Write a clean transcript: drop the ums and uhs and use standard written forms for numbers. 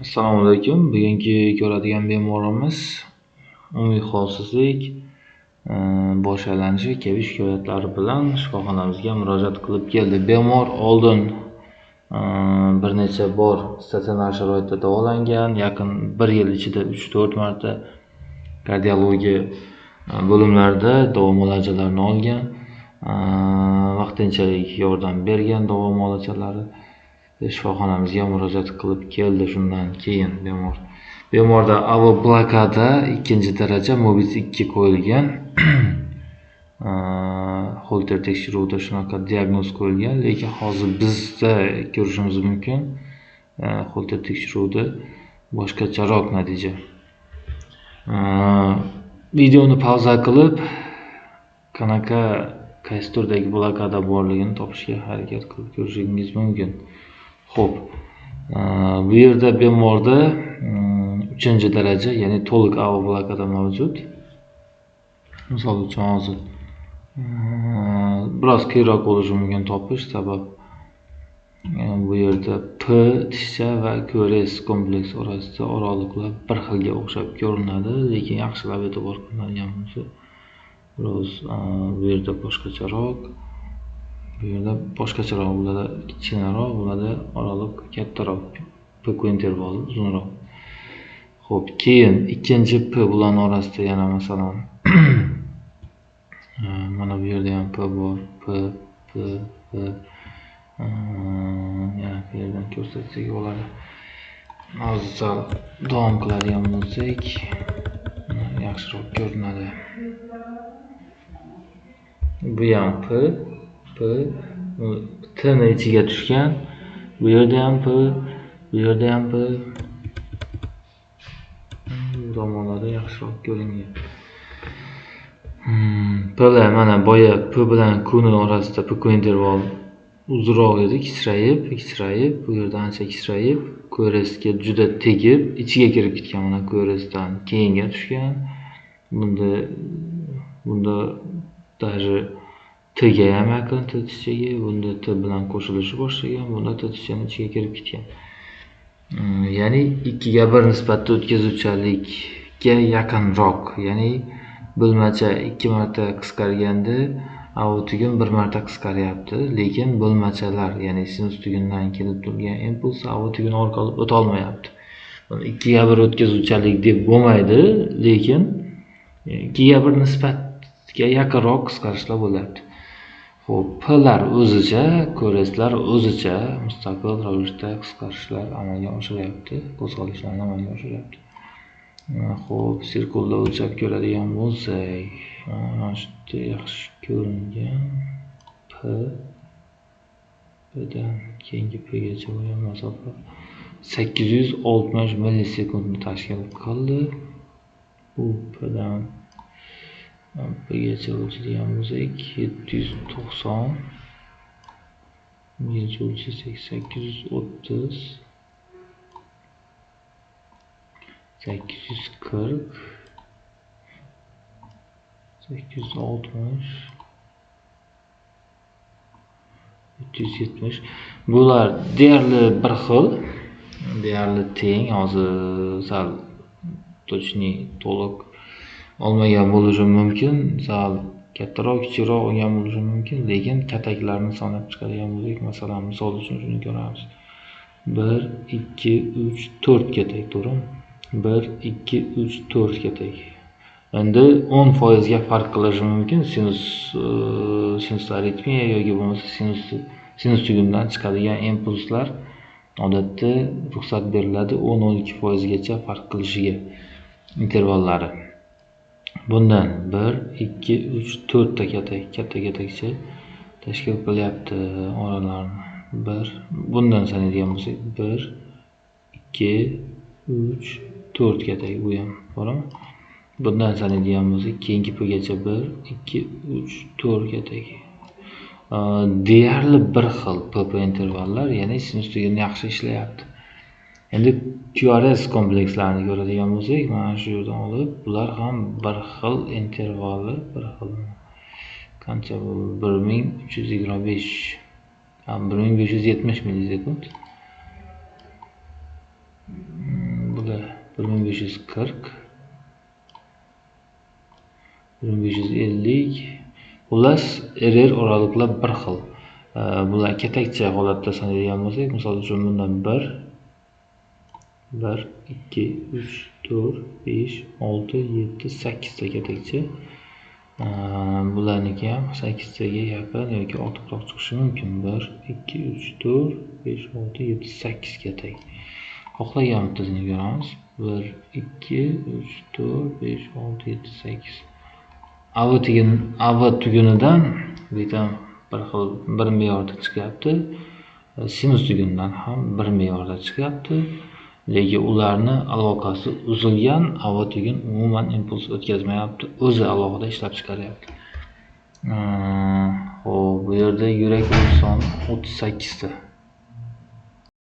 Assalomu alaykum. Bugungi ko'radigan bemorimiz umumiy holsizlik, bosh aylanishi kabi shikoyatlari bilan shifoxonamizga murojaat qilib keldi. Bemor oldin bir necha bor statsionar sharoitda davolangan, yaqin 1 yil ichida 3-4 marta kardiologiya bo'limlarida davo muolajalarini olgan. Vaqtinchalik yordam bergan davo muolajalari shifoxonamizga murojaat qilib keldi. Shundan keyin bemorda AV blokada 2-daraja Mobis 2 qo'yilgan. Holter tekshiruvida shunaqa diagnoz qo'yilgan, lekin hozir bizda ko'rishimiz mumkin holter tekshiruvida boshqacharoq natija. Videoni pauza qilib qanaqa qaysi turdagi blokada borligini topishga harakat qilib ko'rishingiz mumkin. Xo'p, bu yerda bemorda 3-daraja, ya'ni to'liq AV blokada mavjud. Misol uchun hozir biroz qiyinroq bo'lishi mumkin topish, sabab bu yerda P tishcha va QRS kompleks orasida oraliqlar bir xilga o'xshab ko'rinadi, lekin yaxshilab e'tibor qilinadigan bo'lsa, biroz bu yerda boshqacharoq, bu yerda boshqacharoq, bularda kichkinaroq, bularda oraliq kattaroq, P intervali uzunroq. Xo'p, keyin ikkinchi P bilan orasida yana masalan mana bu yerda ham P bor, P. Yana bu yerdan ko'rsatsak bo'ladi. Hozir sal davom qiladigan bo'lsak, yaxshiroq ko'rinadi. Bu ham P, T ni ichiga tushgan. Bu yerda ham P, bu yerda ham P. Bu tomonlarda yaxshiroq ko'ringan. Plar mana boya P bilan Q ning orasida P interval uzunroq edi, kichrayib, bu yerda ancha kichrayib, QRS ga juda tegib, ichiga kirib ketgan. Mana QRS dan keyinga tushgan. Bunda даже T ga ham yaqin, T tishchaga, bunda T bilan qo'shilishni boshlagan, bunda T tishchaning ichiga kirib ketgan. Ya'ni 2:1 nisbatda o'tkazuvchanlikka yaqinroq, ya'ni bo'lmacha 2 marta qisqarganda AV tugun 1 marta qisqaryapti, lekin bo'lmachalar, ya'ni sinus tugundan kelib turgan impuls AV tugun orqali o'ta olmayapti. Buni 2:1 o'tkazuvchanlik deb bo'lmaydi, lekin 2:1 nisbatga yaqinroq qisqarishlar bo'lyapti. Xo'p, Plar o'zicha, QRSlar o'zicha mustaqil ravishda qisqarishlar amalga oshiryapti, qo'zg'alishlarni amalga oshiryapti. Xo'p, sirkulda o'lchab ko'radigan bo'lsak, mana shunday yaxshi ko'ringan P, Pdan keyingi Pgacha bo'lgan masofa 860 millisekundni tashkil qildi. Bu Pdan Pgacha o'lchaydigan bo'lsak 790, Pgacha o'lchasak 830, 840, 860, 770. Bular deyarli bir xil, deyarli teng. Hozir sal to'liq olmagan bo'lishim mumkin, sal kattaroq, kichikroq olgan bo'lishim mumkin, lekin kataklarni sanab chiqadigan bo'lsak, masalan, misol uchun shuni ko'ramiz. 1, 2, 3, 4 katak, to'g'rimi? 1, 2, 3, 4 katak. Endi 10% ga farq qilishi mumkin sinus aritmiya yoki bo'lmasa sinus tugundan chiqadigan impulslar odatda ruxsat beriladi 10-12% gacha farq qilishiga intervallari. Bundan 1, 2, 3, 4 ta katakcha tashkil qilyapti oralarni. Bundan sanaydigan bo'lsak 1, 2, 3, 4 katak, bu ham to'g'rimi? Bundan sanaydigan bo'lsak keyingi Pgacha 1, 2, 3, 4 katak. Deyarli bir xil PP intervallar, ya'ni sinus tuguni yaxshi ishlayapti. Endi QRS komplekslarini ko'radigan bo'lsak, mana shu yerdan olib, bular ham bir xil intervalli, bir xil. Qancha bu? 1325, 1570 millisekund. 1540, 1550. Xullas, error oralıqlar bir xil. Bular ketakcha holatda sanaydigan bo'lsak, misol uchun bundan 1 2 3 4 5 6 7 8 ta ketakcha. Bularniki ham 8 taga yaqin yoki ortiqroq chiqishi mumkin. 1 2 3 4 5 6 7 8 ketak. Xohlagan bittasini ko'ramiz. 1 2 3 4 5 6 7 8. AV tugunidan bitam bir xil bir me'yorda chiqyapti. Sinus tugunidan ham bir me'yorda chiqyapti. Lekin ularni aloqasi uzilgan, AV tugun umuman impuls o'tkazmayapti, o'zi alohida ishlab chiqaryapti. Xo'p, bu yerda yurak soni 38 ta.